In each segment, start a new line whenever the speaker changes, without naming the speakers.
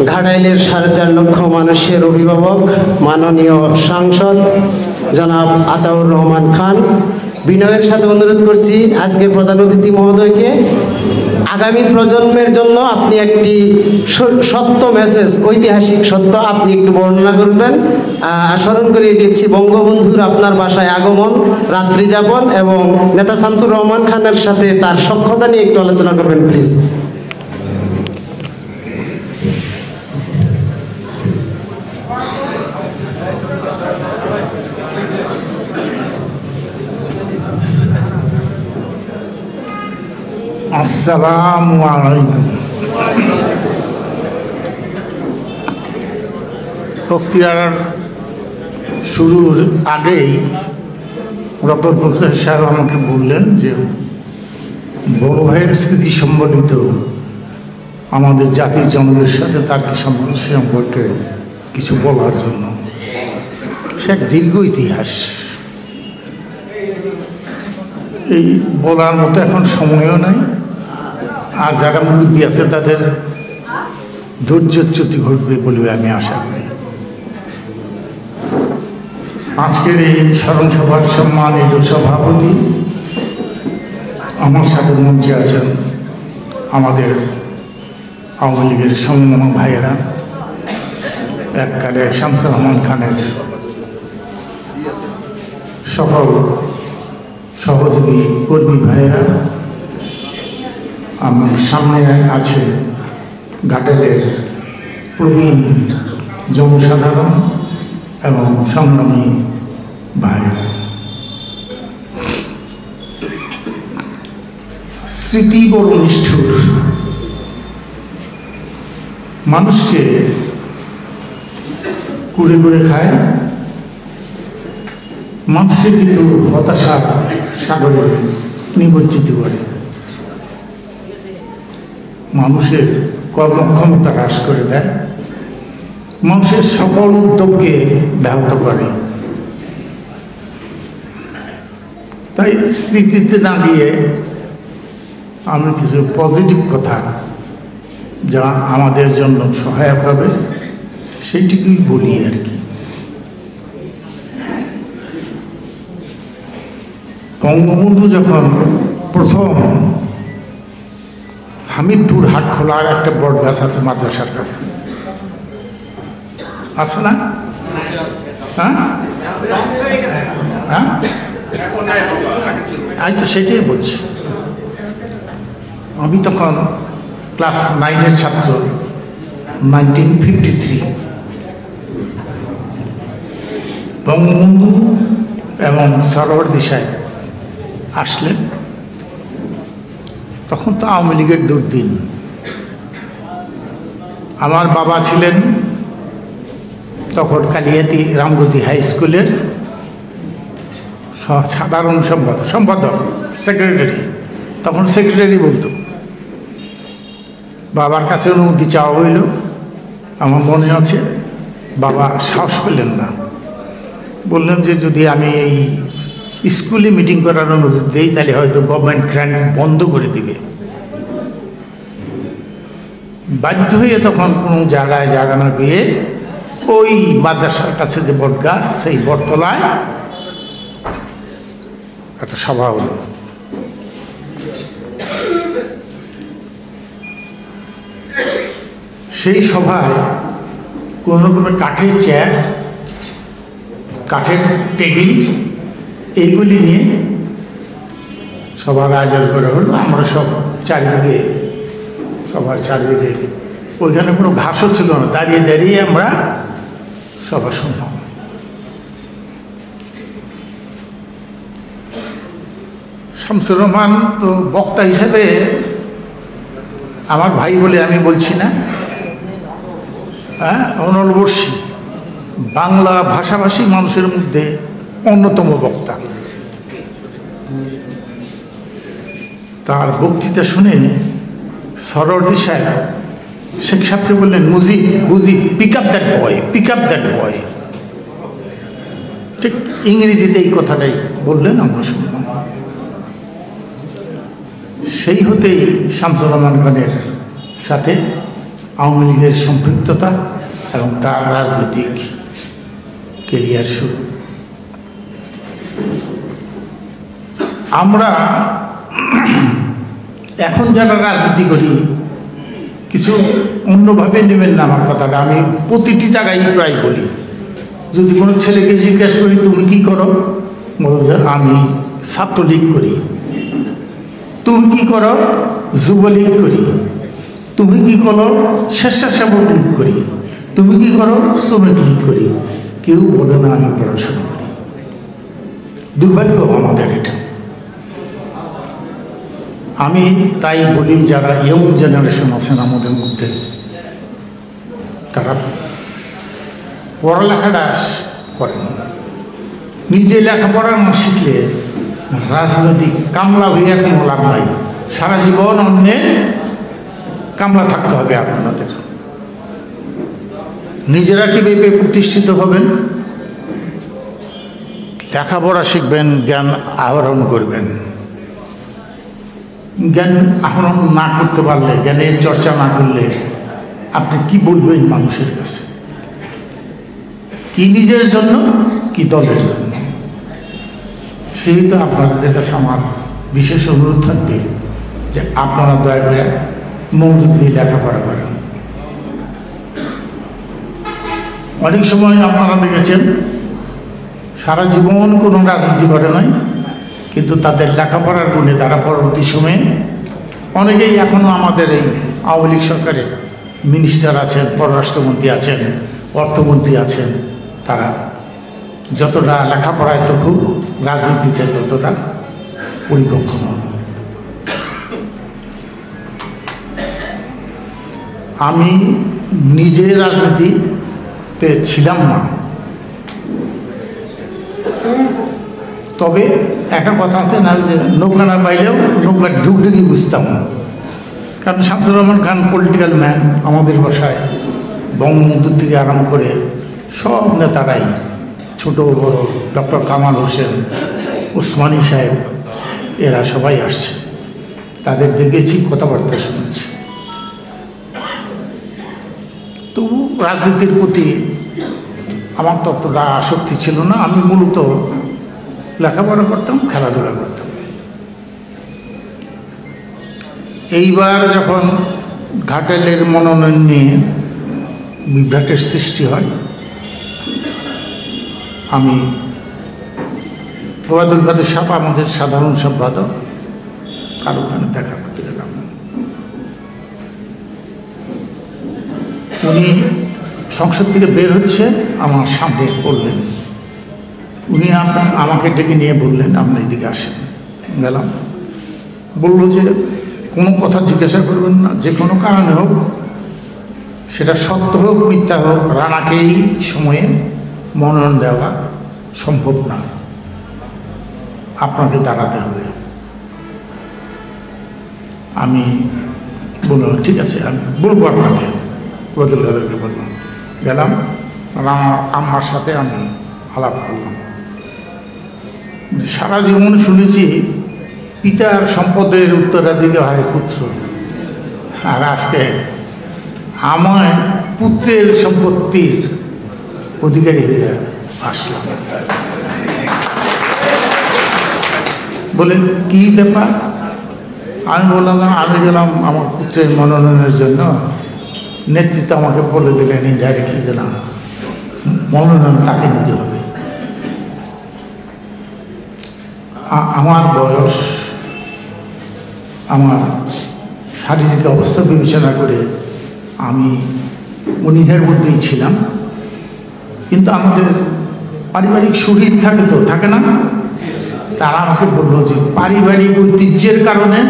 ঘাটাইলের 4.5 লক্ষ মানুষের অভিভাবক মাননীয় সাংসদ জনাব আতাউর রহমান খান, বিনয়ের সাথে অনুরোধ করছি আজকের প্রধান অতিথি মহোদয়কে আগামী প্রজন্মের জন্য আপনি একটি সত্য মেসেজ, ঐতিহাসিক সত্য আপনি একটু বর্ণনা করবেন। স্মরণ করিয়ে দিচ্ছি বঙ্গবন্ধুর আপনার বাসায় আগমন, রাত্রি যাপন এবং নেতা শামসুর রহমান খানের সাথে তার সখ্যতা নিয়ে একটু আলোচনা করবেন প্লিজ।
আসসালামু আলাইকুম। বক্তৃতার শুরুর আগেই রতন প্রফেসর সাহেব আমাকে বললেন যে বড় ভাইয়ের স্মৃতি সম্বলিত আমাদের জাতির জনগণের সাথে তার কি সম্পর্কে কিছু বলার জন্য। সে এক দীর্ঘ ইতিহাস, এই বলার মতো এখন সময়ও নাই, আর যারা মুরব্বী আছে তাদের ধৈর্যচ্যুতি ঘটবে বলে আমি আশা করি। আজকের এই স্মরণ সভার সম্মানিত সভাপতি, আমার সাথে মঞ্চে আছেন আমাদের আওয়ামী লীগের সমন্বয় ভাইয়েরা, এককালে শামসুর রহমান খানের সকল সহযোগী কর্মী ভাইয়েরা, আমার সামনে আছে ঘাটাইলের প্রবীণ জনসাধারণ এবং সংগ্রামী ভাইয়েরা। স্মৃতি বড় নিষ্ঠুর, মানুষকে কুড়ে কুড়ে খায়, মানুষকে কিন্তু হতাশার সাগরে নিমজ্জিত করে, মানুষের কর্মক্ষমতা হ্রাস করে দেয়, মানুষের সকল উদ্যোগকে ব্যাহত করে। তাই স্মৃতিতে না গিয়ে আমি কিছু পজিটিভ কথা যা আমাদের জন্য সহায়ক হবে সেইটুকুই বলি আর কি। বঙ্গবন্ধু যখন প্রথম হামিদপুর হাটখোলার একটা বট গাছ আছে মাদ্রাসার কাছে, আছে না? হ্যাঁ হ্যাঁ, আমি তো সেটাই বলছি। আমি তখন ক্লাস 9-এর ছাত্র, 1953। বঙ্গবন্ধু এবং সরোয়ার্দী সাহেব আসলেন, তখন তো আওয়ামী লীগের দুর্দিন। আমার বাবা ছিলেন তখন কালিয়াতি রামগতি হাই স্কুলের সাধারণ সম্পাদক, সেক্রেটারি, তখন সেক্রেটারি বলতো। বাবার কাছে অনুমতি চাওয়া হইল, আমার মনে আছে বাবা সাহস পেলেন না, বললেন যে যদি আমি এই স্কুলে মিটিং করার অনুরোধ দিই তাহলে হয়তো গভর্নমেন্ট গ্র্যান্ট বন্ধ করে দিবে। বাধ্য হয়ে তখন কোনো জায়গায় জায়গা না পেয়ে ওই মাদ্রাসার কাছে যে বট গাছ, সেই বটতলায় একটা সভা হলো। সেই সভায় কোনো রকমের কাঠের চেয়ার, কাঠের টেবিল, এইগুলি নিয়ে সবার আয়োজন করা হলো। আমরা সব চারিদিকে, সবার চারিদিকে, ওইখানে কোনো ঘাসও ছিল না, দাঁড়িয়ে দাঁড়িয়ে আমরা সভা শুনলাম। শামসুর রহমান তো বক্তা হিসাবে আমার ভাই বলে আমি বলছি না, হ্যাঁ, অনলবর্ষী বাংলা ভাষাভাষী মানুষের মধ্যে অন্যতম বক্তা। তার বক্তৃতা শুনে সরোয়ার্দী সাহেব শেখ সাহেবকে বললেন, Mujib pick up that boy, pick up that boy. ঠিক ইংরেজিতে এই কথাটাই বললেন, আমরা শুনলাম। সেই হতেই শামসুর রহমান খানের সাথে আওয়ামী লীগের সম্পৃক্ততা এবং তার রাজনৈতিক কেরিয়ার শুরু। আমরা এখন যারা রাজনীতি করি কিছু অন্যভাবে নেবেন না আমার কথাটা, আমি প্রতিটি জায়গায় প্রায় বলি। যদি কোনো ছেলেকে জিজ্ঞেস করি তুমি কি করো, বলো যে আমি ছাত্রলীগ করি। তুমি কি করো, যুবলীগ করি। তুমি কি করো, স্বেচ্ছাসেবক লীগ করি। তুমি কি করো, শ্রমিক লীগ করি। কেউ বলে না আমি পড়াশোনা করি। দুর্ভাগ্য আমাদের এটা। আমি তাই বলি যারা ইয়ং জেনারেশন আছেন আমাদের মধ্যে, তারা পড়ালেখাটা করেন, নিজে লেখাপড়া না শিখলে রাজনৈতিক কামলা হইয়া কোনো লাভ নাই। সারা জীবন অন্যের কামলা থাকতে হবে আপনাদের। নিজেরা কীভাবে প্রতিষ্ঠিত হবেন, লেখাপড়া শিখবেন, জ্ঞান আহরণ করবেন। জ্ঞান আহরণ না করতে পারলে, জ্ঞানের চর্চা না করলে আপনি কি বলবেন মানুষের কাছে? কি নিজের জন্য, কি দলের জন্য? সেই তো আপনাদের কাছে আমার বিশেষ অনুরোধ থাকবে যে আপনারা দয়া করে মনোযোগ দিয়ে লেখাপড়া করেন। অনেক সময় আপনারা দেখেছেন সারা জীবন কোনো রাজনীতি করে নাই, কিন্তু তাদের লেখাপড়ার গুণে তারা পরবর্তী সময়ে অনেকেই এখনও আমাদের এই আওয়ামী লীগ সরকারে মিনিস্টার আছেন, পররাষ্ট্রমন্ত্রী আছেন, অর্থমন্ত্রী আছেন। তারা যতটা লেখাপড়ায় তো খুব, রাজনীতিতে ততটা পরিপক্ক নন। আমি নিজে রাজনীতিতে ছিলাম না, তবে একটা কথা আছে না, যে নৌকা না পাইলেও নৌকার ঢুকঢুকি বুঝতাম। কারণ শামসুর রহমান খান পলিটিক্যাল ম্যান, আমাদের বাসায় বঙ্গবন্ধু থেকে আরম্ভ করে সব নেতারাই, ছোট বড়, ডক্টর কামাল হোসেন, ওসমানী সাহেব, এরা সবাই আসছে। তাদের দেখেছি, কথাবার্তা শুনেছি। তবু রাজনীতির প্রতি আমার ততটা আসক্তি ছিল না। আমি মূলত লেখাপড়া করতাম, খেলাধুলা করতাম। এইবার যখন ঘাটালের মনোনয়ন নিয়ে বিভ্রাটের সৃষ্টি হয়, আমি ওবায়দুল কাদের সাহেব, আমাদের সাধারণ সম্পাদক, তার ওখানে দেখা করতে গেলাম। উনি সংসদ থেকে বের হচ্ছে, আমার সামনে পড়লেন। উনি আমাকে ডেকে নিয়ে বললেন আপনি এদিকে আসেন। গেলাম, বলল যে কোনো কথা জিজ্ঞাসা করবেন না, যে কোনো কারণে হোক, সেটা সত্য হোক মিথ্যা হোক, রানাকে এই সময়ে মনোনয়ন দেওয়া সম্ভব না, আপনাকে দাঁড়াতে হবে। আমি বললাম ঠিক আছে, আমি বলবো আপনাকে। ওবায়দুল কাদেরকে বললাম। গেলাম, আমার সাথে আমি আলাপ করলাম। সারা জীবন শুনেছি পিতার সম্পদের উত্তরাধিকার হয় পুত্র, আর আজকে আমায় পুত্রের সম্পত্তির অধিকারী হয়ে আসলাম। বলে কি ব্যাপার? আমি বললাম আমি গেলাম আমার পুত্রের মনোনয়নের জন্য, নেতৃত্ব আমাকে বলে দিলেন ইনডাইরেক্টলি যে না, মনোনয়ন তাকে নিতে হবে। আমার বয়স, আমার শারীরিক অবস্থা বিবেচনা করে আমি অনীহার মধ্যেই ছিলাম। কিন্তু আমাদের পারিবারিক শরীর থাকে তো, থাকে না? তারা আমাকে বললো যে পারিবারিক ঐতিহ্যের কারণে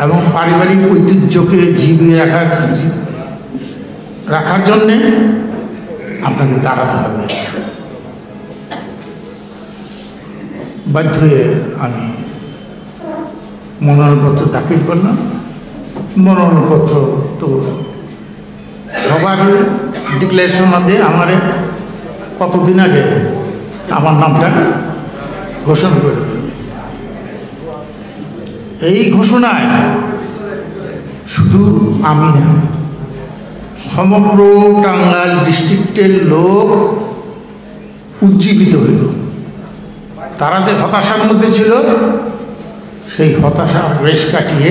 এবং পারিবারিক ঐতিহ্যকে জিবিয়ে রাখার জন্যে আপনাকে দাঁড়াতে হবে। বাধ্য হয়ে আমি মনোনয়নপত্র দাখিল করলাম। মনোনয়নপত্র তো সবার ডিক্লারেশন মধ্যে আমার কতদিন আগে আমার নামটা ঘোষণা করে দিল। এই ঘোষণায় শুধু আমি না, সমগ্র টাঙ্গাইল ডিস্ট্রিক্টের লোক উজ্জীবিত হইল। তারা যে হতাশার মধ্যে ছিল, সেই হতাশা রেশ কাটিয়ে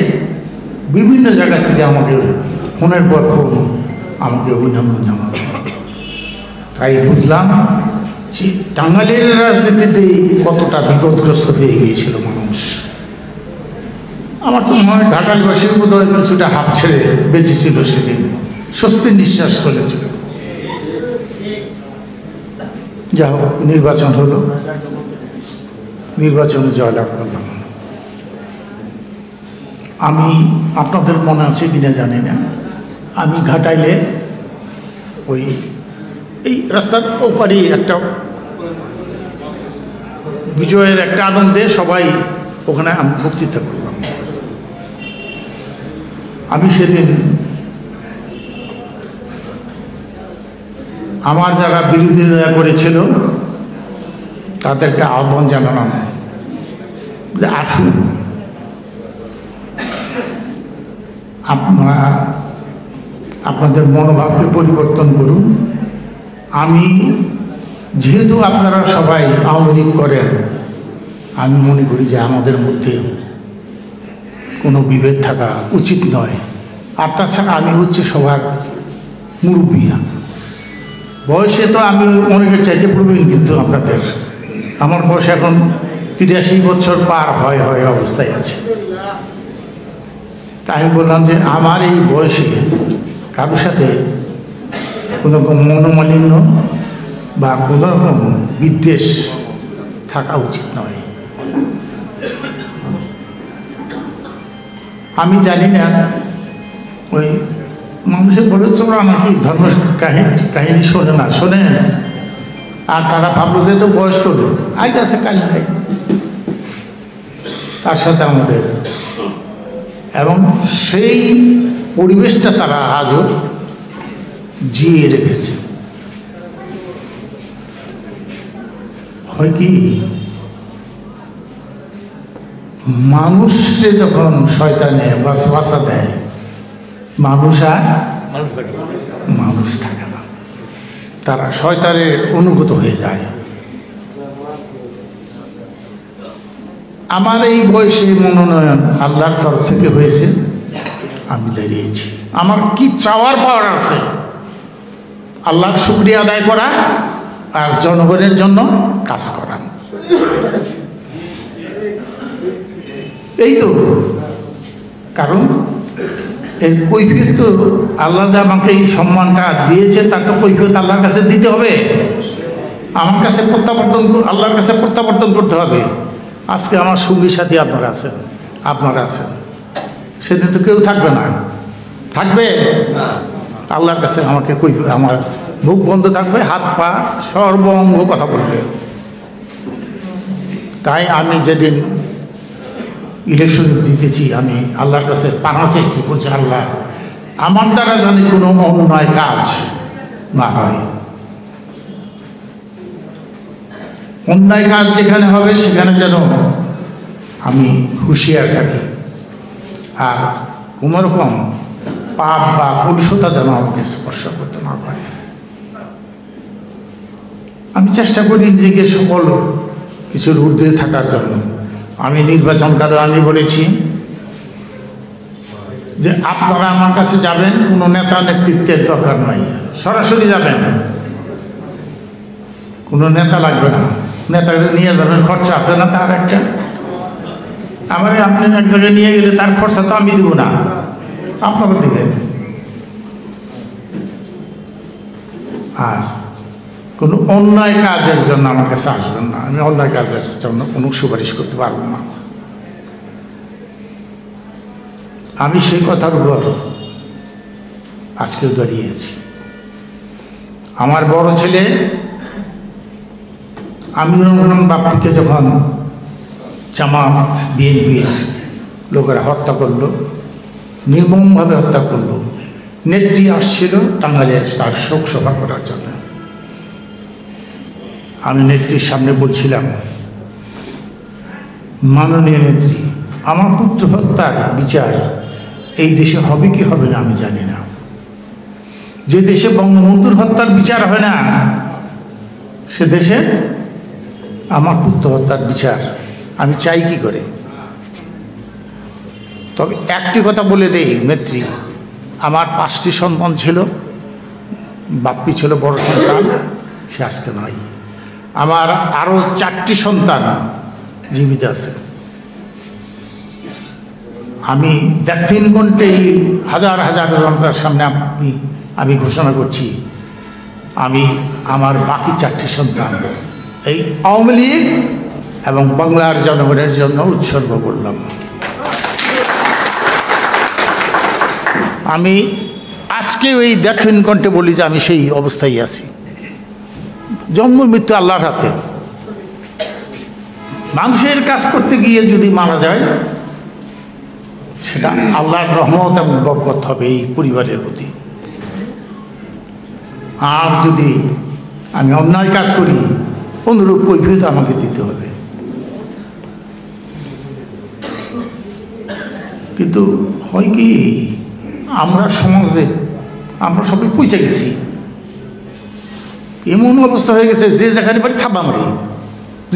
বিভিন্ন জায়গা থেকে আমাকে ফোনের পর ফোন আমাকে অভিনন্দন জানাল। তাই বুঝলাম যে টাঙ্গাইলের রাজনীতিতে কতটা বিপদগ্রস্ত হয়ে গিয়েছিল মানুষ। আমার তো মনে হয় ঘাটালবাসীর বোধহয় কিছুটা হাফ ছেড়ে বেঁচেছিল, সেদিন স্বস্তির নিঃশ্বাস ফেলেছিল। যা হোক, নির্বাচন হলো, নির্বাচনে জয়লাভ করলাম। আমি, আপনাদের মনে আছে কিনা জানি না, আমি ঘাটাইলে ওই এই রাস্তার ওপারে একটা বিজয়ের একটা আনন্দে সবাই ওখানে আমি বক্তৃতা করলাম। আমি সেদিন আমার যারা বিরোধিতা করেছিল তাদেরকে আহ্বান জানালাম যে আসুন, আপনারা আপনাদের মনোভাবকে পরিবর্তন করুন। আমি যেহেতু আপনারা সবাই আওয়ামী লীগ করেন, আমি মনে করি যে আমাদের মধ্যে কোনো বিভেদ থাকা উচিত নয়। আর তাছাড়া আমি হচ্ছে সবার মুরব্বী, বয়সে তো আমি অনেকের চাইতে প্রবীণ, কিন্তু আপনাদের আমার বয়স এখন 83 বছর পার হয় অবস্থায় আছে। তাই আমি বললাম যে আমার এই বয়সে কারোর সাথে কোনো রকম মনোমালিন্য বা কোনো রকম বিদ্বেষ থাকা উচিত নয়। আমি জানি না, ওই মানুষের বলেছে ওরা নাকি ধর্ম কাহিনী শোনে না, শোনে, আর তারা ভাবলো যে তো বয়স্ক লোক, আজ আছে কাল নাই, তার সাথে আমাদের, এবং সেই পরিবেশটা তারা আজও জিয়ে রেখেছে। হয় কি, মানুষকে যখন শয়তানে ওয়াসওয়াসা দেয়, মানুষ আর মানুষ থাকে না, তারা শয়তানের অনুগত হয়ে যায়। আমার এই বয়সে মনোনয়ন আল্লাহর তরফ থেকে হয়েছে, আমি দাঁড়িয়েছি। আমার কি চাওয়ার পাওয়ার আছে? আল্লাহর শুকরিয়া আদায় করা আর জনগণের জন্য কাজ করা, এই তো। কারণ এর কৈফিয়ত তো আল্লাহ যে আমাকে এই সম্মানটা দিয়েছে, তার তো কৈফিয়ত আল্লাহর কাছে দিতে হবে। আমার কাছে প্রত্যাবর্তন, আল্লাহর কাছে প্রত্যাবর্তন করতে হবে। আজকে আমার সঙ্গী সাথী আপনারা আছেন, সেদিন তো কেউ থাকবে না, থাকবে আল্লাহর কাছে আমাকে আমার মুখ বন্ধ থাকবে, হাত পা সর্বঙ্গ কথা বলবে। তাই আমি যেদিন ইলেকশন জিতেছি, আমি আল্লাহর কাছে পানা চেয়েছি, বলছি আল্লাহ আমার দ্বারা জানি কোনো অন্যায় কাজ না হয়, অন্যায় কাজ যেখানে হবে সেখানে যেন আমি হুঁশিয়ার থাকি, আর কোনোরকম পাপ বা কলুষতা যেন আমাকে স্পর্শ করতে না পারে। আমি চেষ্টা করি নিজেকে সকল কিছুর ঊর্ধ্বে থাকার জন্য। আমি নির্বাচনকালে আমি বলেছি যে আপনারা আমার কাছে যাবেন, কোনো নেতা নেতৃত্বের দরকার নাই, সরাসরি যাবেন, কোনো নেতা লাগবে না। নেতাকে নিয়ে যাবেন, খরচা আছে না তার একটা, আমার আপনি এক জায়গায় নিয়ে গেলে তার খরচা তো আমি দিব না, আপনারা দেবেন। আর কোনো অন্যায় কাজের জন্য আমার কাছে আসবেন না, আমি অন্যায় কাজের জন্য কোনো সুপারিশ করতে পারবো না। আমি সেই কথার উপর আজকেও দাঁড়িয়েছি। আমার বড় ছেলে আমিনুর রহমান বাপ্পিকে যখন জামাত বিএনপির লোকেরা হত্যা করলো, নির্মমভাবে হত্যা করলো, নেত্রী আসছিল টাঙ্গাইলে তার শোক সভা করার জন্য। আমি নেত্রীর সামনে বলছিলাম, মাননীয় নেত্রী, আমার পুত্র হত্যার বিচার এই দেশে হবে কি হবে না আমি জানি না, যে দেশে বঙ্গবন্ধুর হত্যার বিচার হয় না, সে দেশে আমার পুত্র হত্যার বিচার আমি চাই কি করে? তবে একটি কথা বলে দেই নেত্রী, আমার 5টি সন্তান ছিল, বাপ্পি ছিল বড় সন্তান, সে আজকে নয়। আমার আরও 4টি সন্তান জীবিত আছে। আমি দ্যাথিন কণ্ঠে হাজার হাজার জনতার সামনে আমি ঘোষণা করছি, আমি আমার বাকি 4টি সন্তান এই আওয়ামী লীগ এবং বাংলার জনগণের জন্য উৎসর্গ করলাম। আমি আজকে ওই দ্যাথিন কণ্ঠে বলি যে আমি সেই অবস্থায় আছি। জন্ম মৃত্যু আল্লাহর হাতে। মানুষের কাজ করতে গিয়ে যদি মারা যায়, সেটা আল্লাহর রহমত এবং বরকত হবে এই পরিবারের প্রতি। আর যদি আমি অন্যায় কাজ করি, অনুরূপ কৈফিয়ত আমাকে দিতে হবে। কিন্তু হয় কি, আমরা সমাজে আমরা সবাই পৌঁছে গেছি, এমন অবস্থা হয়ে গেছে যে যেখানে পারি থাবা মারি,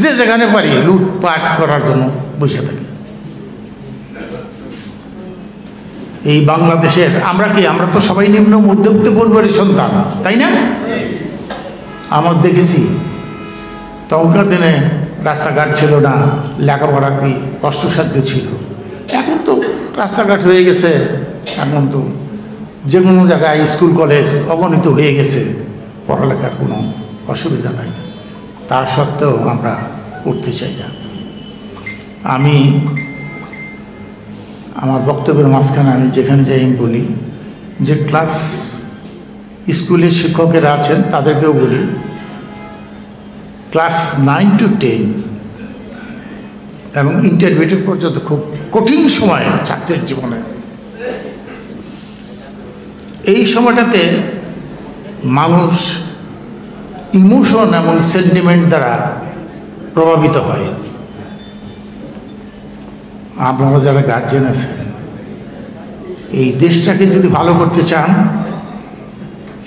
যে যেখানে পারি লুটপাট করার জন্য বসে থাকি। এই বাংলাদেশের আমরা তো সবাই নিম্ন মধ্যবিত্ত পরিবারের সন্তান, তাই না? আমার দেখেছি তখনকার দিনে রাস্তাঘাট ছিল না, লেখাপড়া কি কষ্টসাধ্য ছিল। এখন তো রাস্তাঘাট হয়ে গেছে, এখন তো যে কোনো জায়গায় স্কুল কলেজ অগণিত হয়ে গেছে, পড়ালেখার কোনো অসুবিধা নাই। তা সত্ত্বেও আমরা পড়তে চাই না। আমি আমার বক্তব্যের মাঝখানে আমি যেখানে যাই বলি যে ক্লাস স্কুলের শিক্ষকেরা আছেন তাদেরকেও বলি, ক্লাস 9 to 10 এবং ইন্টারমিডিয়েট পর্যন্ত খুব কঠিন সময় ছাত্রের জীবনে। এই সময়টাতে মানুষ ইমোশন এবং সেন্টিমেন্ট দ্বারা প্রভাবিত হয়। আপনারা যারা গার্জিয়ান আছেন, এই দেশটাকে যদি ভালো করতে চান,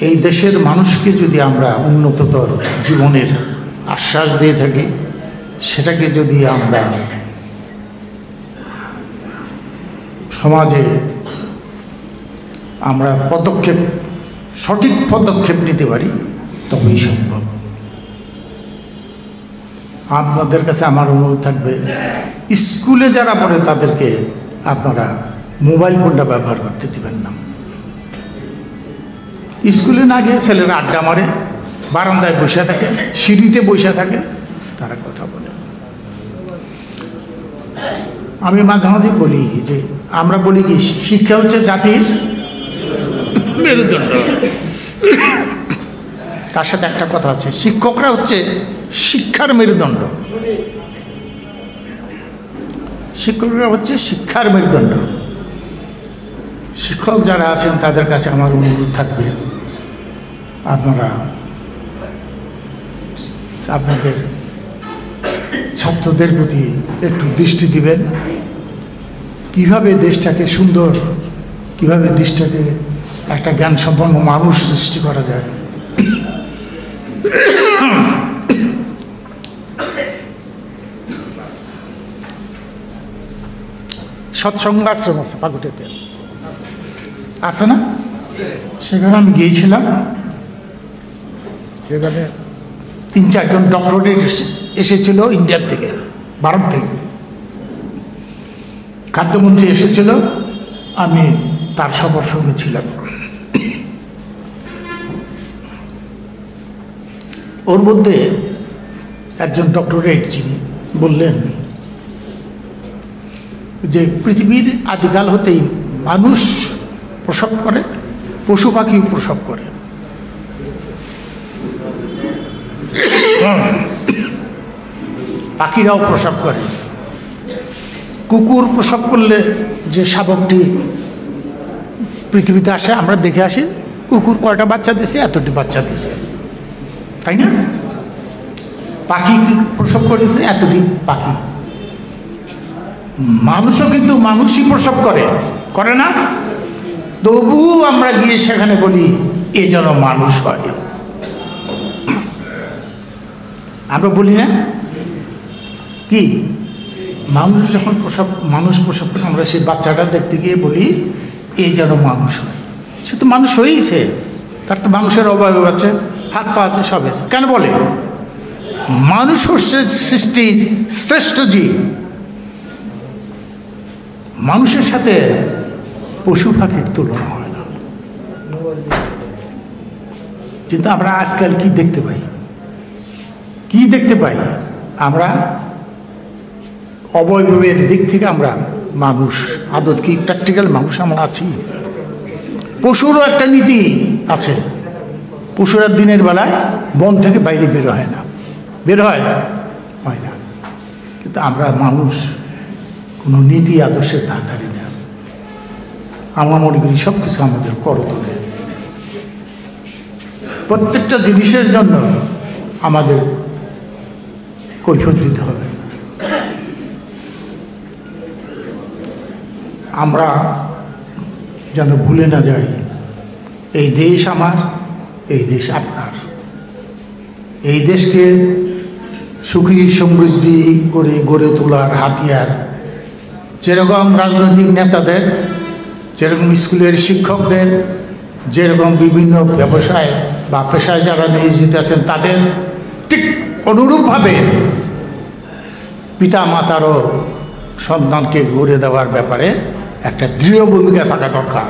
এই দেশের মানুষকে যদি আমরা উন্নততর জীবনের আশ্বাস দিয়ে থাকি, সেটাকে যদি আমরা সমাজে আমরা সঠিক পদক্ষেপ নিতে পারি, তবেই সম্ভব। আপনাদের কাছে আমার অনুরোধ থাকবে, স্কুলে যারা পড়ে তাদেরকে আপনারা মোবাইল ফোনটা ব্যবহার করতে দেবেন না। স্কুলে না গিয়ে ছেলেরা আড্ডা মারে, বারান্দায় বসে থাকে, সিঁড়িতে বসে থাকে, তারা কথা বলে। আমি মাঝে মাঝে বলি যে আমরা বলি কি, শিক্ষা হচ্ছে জাতির মেরুদণ্ড। তার সাথে একটা কথা আছে, শিক্ষকরা হচ্ছে শিক্ষার মেরুদণ্ড। শিক্ষকরা হচ্ছে শিক্ষার মেরুদণ্ড। শিক্ষক যারা আছেন তাদের কাছে আমার অনুরোধ থাকবে, আপনারা আপনাদের ছাত্রদের প্রতি একটু দৃষ্টি দিবেন, কিভাবে দেশটাকে সুন্দর, কিভাবে দেশটাকে একটা জ্ঞান সম্পন্ন মানুষ সৃষ্টি করা যায়। সৎসঙ্গ আশ্রম আছে পাকুটেতে, আছে না? সেখানে আমি গিয়েছিলাম। সেখানে 3-4 জন ডক্টরেট এসেছিল ইন্ডিয়ার থেকে, ভারত থেকে। খাদ্যমন্ত্রী এসেছিল, আমি তার সবার সঙ্গে ছিলাম। ওর মধ্যে একজন ডক্টরেট যিনি বললেন যে পৃথিবীর আদিকাল হতেই মানুষ প্রসব করে, পশু পাখিও প্রসব করে। পাখিরাও প্রসব করে। কুকুর প্রসব করলে যে শাবকটি পৃথিবীতে আসে, আমরা দেখে আসি কুকুর কয়টা বাচ্চা দিছে, এতটি বাচ্চা দিছে, তাই না? পাখি প্রসব করেছে, এতটি পাখি। মানুষও কিন্তু মানুষই প্রসব করে না? তবুও আমরা গিয়ে সেখানে বলি এ যেন মানুষ হয়। আমরা বলি না কি, মানুষ যখন মানুষ প্রসব করে, আমরা সেই বাচ্চাটা দেখতে গিয়ে বলি এ যেন মানুষ হয়। সে তো মানুষ হয়েইছে, তার তো মানুষের অবয়ব আছে, হাত পা আছে, সব আছে। কেন বলে? মানুষ হচ্ছে সৃষ্টির শ্রেষ্ঠ জীব। মানুষের সাথে পশু পাখির তুলনা হয় না। কিন্তু আমরা আজকাল কি দেখতে পাই? কি দেখতে পাই? আমরা অবয়বের দিক থেকে আমরা মানুষ, আদত কি প্র্যাকটিক্যাল মানুষ আমরা আছি? পশুরও একটা নীতি আছে। পশুরা দিনের বেলায় বন থেকে বাইরে বের হয় না, বের হয় না। কিন্তু আমরা মানুষ কোনো নীতি আদর্শের ধার ধারি না। আমরা মনে করি সব কিছু আমাদের করতলে। প্রত্যেকটা জিনিসের জন্য আমাদের কৈফিয়ত দিতে হবে। আমরা যেন ভুলে না যাই, এই দেশ আমার, এই দেশ আপনার। এই দেশকে সুখী সমৃদ্ধি করে গড়ে তোলার হাতিয়ার যেরকম রাজনৈতিক নেতাদের, যেরকম স্কুলের শিক্ষকদের, যেরকম বিভিন্ন ব্যবসায় বা পেশায় যারা নিয়োজিত আছেন তাদের, ঠিক অনুরূপভাবে পিতা মাতারও সন্তানকে গড়ে দেওয়ার ব্যাপারে একটা দৃঢ় ভূমিকা থাকা দরকার।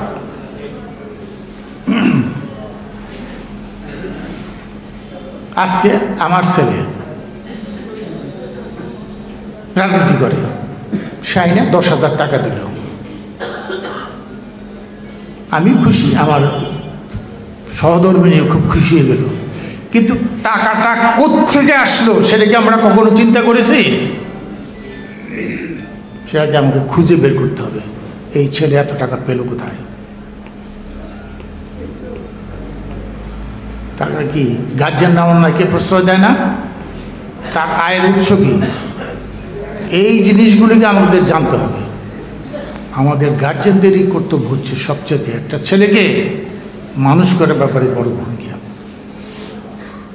আজকে আমার ছেলে রাজনীতি করে, সাইনে 10,000 টাকা দিল, আমি খুশি, আমার সহধর্মিনী খুব খুশি হয়ে গেল। কিন্তু টাকাটা কোত্থেকে আসলো সেটাকে আমরা কখনো চিন্তা করেছি? সেটাকে আমাদের খুঁজে বের করতে হবে। এই ছেলে এত টাকা পেল কোথায়? তারপরে কি গার্জিয়ান নামকে প্রশ্রয় দেয় না? তার আয়ের উৎস কি? এই জিনিসগুলিকে আমাদের জানতে হবে। আমাদের গার্জিয়ানদেরই কর্তব্য হচ্ছে সবচেয়ে একটা ছেলেকে মানুষ করার ব্যাপারে বড় ভূমিকা।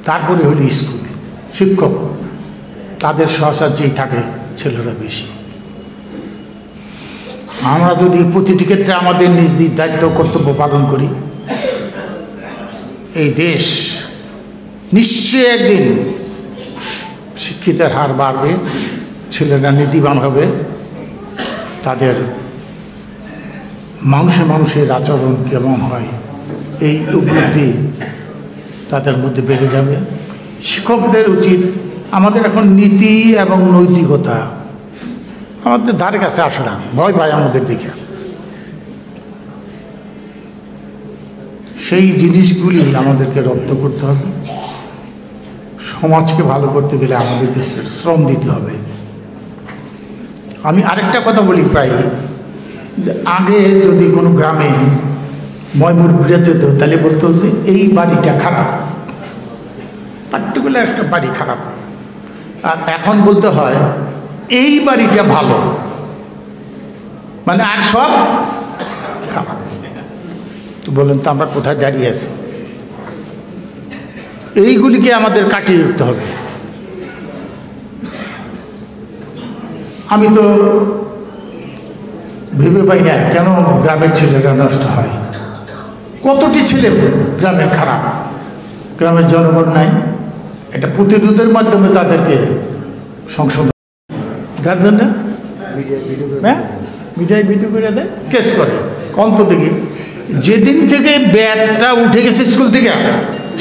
তারপরে হলো স্কুল, শিক্ষক, তাদের সহসাহায্যেই থাকে ছেলেরা বেশি। আমরা যদি প্রতিটি ক্ষেত্রে আমাদের নিজ নিজ দায়িত্ব কর্তব্য পালন করি, এই দেশ নিশ্চয়ই একদিন শিক্ষিতের হার বাড়বে, ছেলেরা নীতিবান হবে, তাদের মানুষের আচরণ কেমন হয় এই উপলব্ধি তাদের মধ্যে বেড়ে যাবে। শিক্ষকদের উচিত আমাদের এখন নীতি এবং নৈতিকতা আমাদের ধারে কাছে আসে না, ভয় পায় আমাদের দিকে। সেই জিনিসগুলি আমাদেরকে রপ্ত করতে হবে। সমাজকে ভালো করতে গেলে আমাদেরকে শ্রম দিতে হবে। আমি আরেকটা কথা বলি প্রায়, যে আগে যদি কোনো গ্রামে ময়মুর ঘুরে যেত তাহলে বলতো যে এই বাড়িটা খারাপ, পার্টিকুলার একটা বাড়ি খারাপ। আর এখন বলতে হয় এই বাড়িটা ভালো, মানে আর সব খারাপ। তো বলেন তো আমরা কোথায় দাঁড়িয়ে আছি? এইগুলিকে আমাদের কাটিয়ে উঠতে হবে। আমি তো ভেবে পাই না কেন গ্রামের ছেলেরা নষ্ট হয়। কতটি ছেলে গ্রামের খারাপ, গ্রামের জনগণ নাই। এটা প্রতিরোধের মাধ্যমে তাদেরকে সংশোধন, গার্জেনরা হ্যাঁ মিডিয়ায় ভিডিও করে দেয়, কেস করে। কন্ত থেকে যেদিন থেকে ব্যাগটা উঠে গেছে স্কুল থেকে,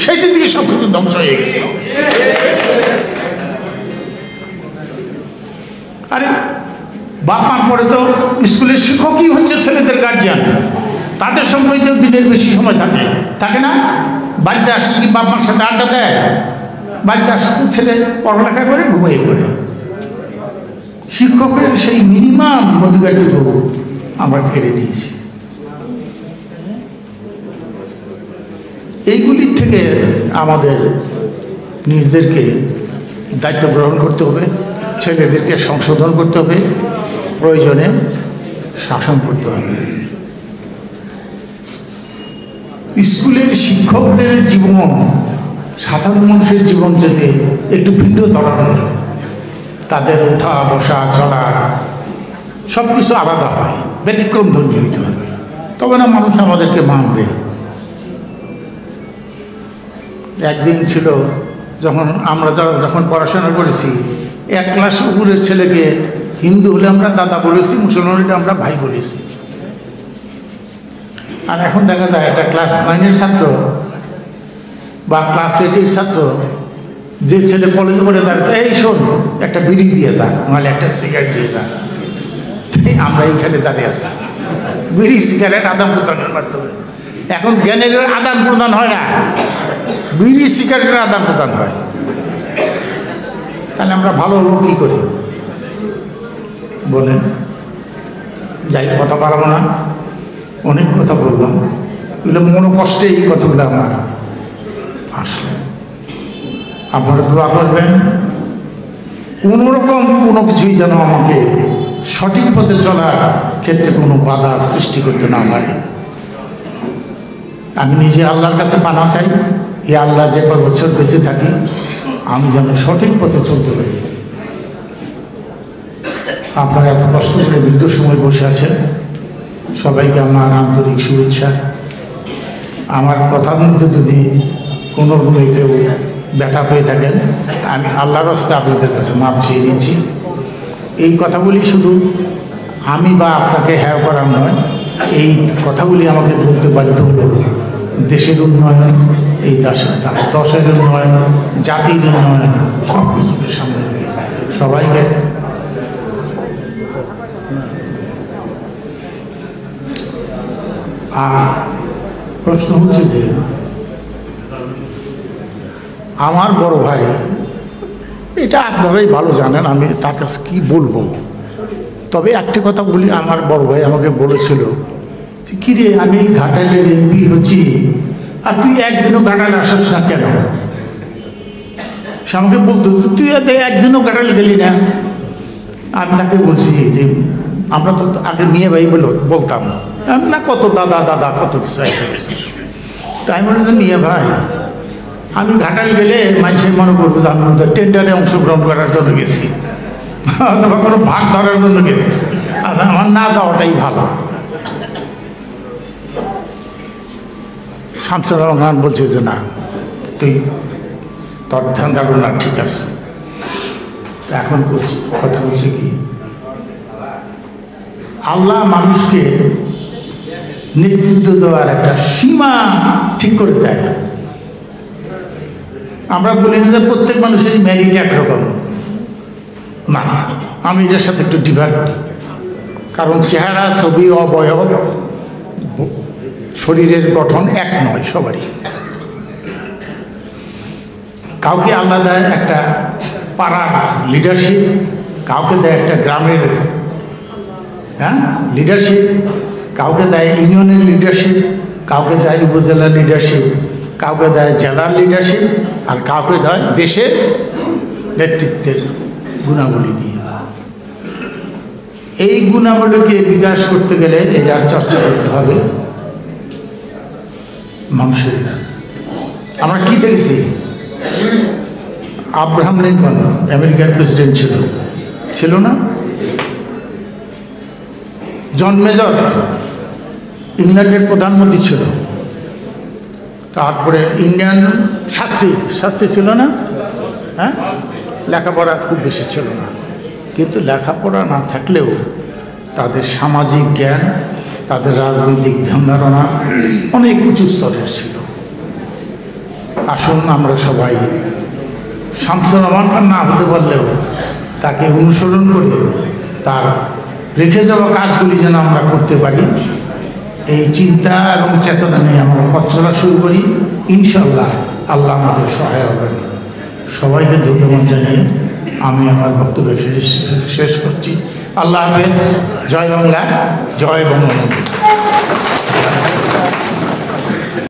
সেই দিন থেকে সব কিছু ধ্বংস হয়ে গেছে। আরে বাপ মার পরে তো স্কুলের শিক্ষকই হচ্ছে ছেলেদের গার্জিয়ান। তাদের সঙ্গে তো দিনের বেশি সময় থাকে না। বাড়িতে আসে কি বাপ মার সাথে আড্ডা দেয়? বাড়িতে আসতে ছেলে পড়ালেখা করে ঘুমিয়ে পড়ে। শিক্ষকের সেই মিনিমাম অধিকারটুকু আমরা কেড়ে নিয়েছি। এইগুলির থেকে আমাদের নিজেদেরকে দায়িত্ব গ্রহণ করতে হবে, ছেলেদেরকে সংশোধন করতে হবে, প্রয়োজনে শাসন করতে হবে। স্কুলের শিক্ষকদের জীবন সাধারণ মানুষের জীবন যেতে একটু ভিন্ন ধরনের, তাদের ওঠা বসা চলা সব কিছু আলাদা হয়, ব্যতিক্রম ধর্মী হইতে হবে, তবে না মানুষ আমাদেরকে মানবে। একদিন ছিল যখন আমরা যখন পড়াশোনা করেছি, এক ক্লাস উপরের ছেলেকে হিন্দু হলে আমরা দাদা বলেছি, মুসলমান হলে আমরা ভাই বলেছি। আর এখন দেখা যায় একটা ক্লাস 9-এর ছাত্র বা ক্লাস 8-এর ছাত্র, যে ছেলে কলেজে পড়ে দাঁড়িয়েছে, এই শোন একটা বিড়ি দিয়ে যা, নাহলে একটা সিগারেট দিয়ে যা। আমরা এইখানে দাঁড়িয়ে আছি, বিড়ি সিগারেট আদান প্রদানের মাধ্যমে। এখন জ্ঞানের আদান প্রদান হয় না, বিড়ি সিগারেটের আদান প্রদান হয়। তাহলে আমরা ভালো হবো কী করি বলেন? যাই, কথা পারবো না, অনেক কথা বললাম, এগুলো মনে কষ্টে এই কথাগুলো আমার আসলে। আপনারা দোয়া করবেন কোনোরকম কোনো কিছুই যেন আমাকে সঠিক পথে চলার ক্ষেত্রে কোনো বাধা সৃষ্টি করতে না পারে। আমি নিজে আল্লাহর কাছে পানা চাই, এ আল্লাহ যে বছর বেঁচে থাকি আমি যেন সঠিক পথে চলতে পারি। আপনারা এত কষ্ট করে দীর্ঘ সময় বসে আছেন, সবাইকে আমার আন্তরিক শুভেচ্ছা। আমার কথার মধ্যে যদি কোনো কেউ ব্যথা পেয়ে থাকেন, আমি আল্লাহর রাস্তায় আপনাদের কাছে মাপ চেয়ে নিচ্ছি। এই কথাগুলি শুধু আমি বা আপনাকে হ্যাঁ করার নয়, এই কথাগুলি আমাকে বলতে বাধ্য হলো দেশের উন্নয়ন, এই দশের উন্নয়ন, জাতির উন্নয়ন, সব কিছুকে সামনে রেখে সবাইকে প্রশ্ন হচ্ছে যে আমার বড় ভাই, এটা আপনারাই ভালো জানেন, আমি তার কাছে কী বলবো, তবে একটা কথা বলি। আমার বড় ভাই আমাকে বলেছিল যে কিরে, আমি ঘাটাইলের এমপি হচ্ছি আর তুই একদিনও ঘাটালে আসিস না কেন? সে আমাকে বলতো তুই একদিনও ঘাটালে গেলি না। আমি তাকে বলছি যে আমরা তো আগে মেয়ে ভাই বলতাম না, কত দাদা দাদা কত কিছু গেছে। তাই মনে হয় মেয়ে ভাই, আমি ঘাটাল গেলে মানুষের মনে করবো যে আমি টেন্ডারে অংশগ্রহণ করার জন্য গেছি অথবা কোনো ভাগ ধরার জন্য গেছি। আচ্ছা, আমার না যাওয়াটাই ভালো। শামসুর রহমান বলছে যে না, তুই তোর ধ্যান থাকবো না, ঠিক আছে। এখন কথা হচ্ছে কি, আল্লাহ মানুষকে নেতৃত্ব দেওয়ার একটা সীমা ঠিক করে দেয়। আমরা বলি যে প্রত্যেক মানুষেরই মেরিট একরকম না, আমি এটার সাথে একটু ডিভাইড করি। কারণ চেহারা, ছবি, অবয়ব, শরীরের গঠন এক নয় সবারই। কাউকে আল্লাহ দেয় একটা পাড়ার লিডারশিপ, কাউকে দেয় একটা গ্রামের লিডারশিপ, কাউকে দেয় ইউনিয়নের লিডারশিপ, কাউকে দেয় উপজেলার লিডারশিপ, কাউকে দেয় জেলার লিডারশিপ, আর কাউকে দেয় দেশের নেতৃত্বের গুণাবলী দিয়ে। এই গুণাবলীকে বিকাশ করতে গেলে এটার চর্চা করতে হবে মানুষের। আমরা কি দেখেছি, আব্রাহাম লিঙ্কন আমেরিকার প্রেসিডেন্ট ছিল না? জন মেজর ইংল্যান্ডের প্রধানমন্ত্রী ছিল। তারপরে ইন্ডিয়ান শাস্ত্রী ছিল না? হ্যাঁ, লেখাপড়া খুব বেশি ছিল না, কিন্তু লেখাপড়া না থাকলেও তাদের সামাজিক জ্ঞান, তাদের রাজনৈতিক ধ্যান ধারণা অনেক উঁচু স্তরের ছিল। আসুন আমরা সবাই শামসুর রহমান খান না হতে পারলেও তাকে অনুসরণ করে তার রেখে যাওয়া কাজগুলি যেন আমরা করতে পারি, এই চিন্তা এবং চেতনা নিয়ে আমরা পথ চলা শুরু করি। ইনশাআল্লাহ আল্লাহ আমাদের সহায় হবেন। সবাইকে ধন্যবাদ জানিয়ে আমি আমার বক্তব্য শেষ করছি। আল্লাহ হাফেজ। জয় বাংলা, জয় বঙ্গবন্ধু।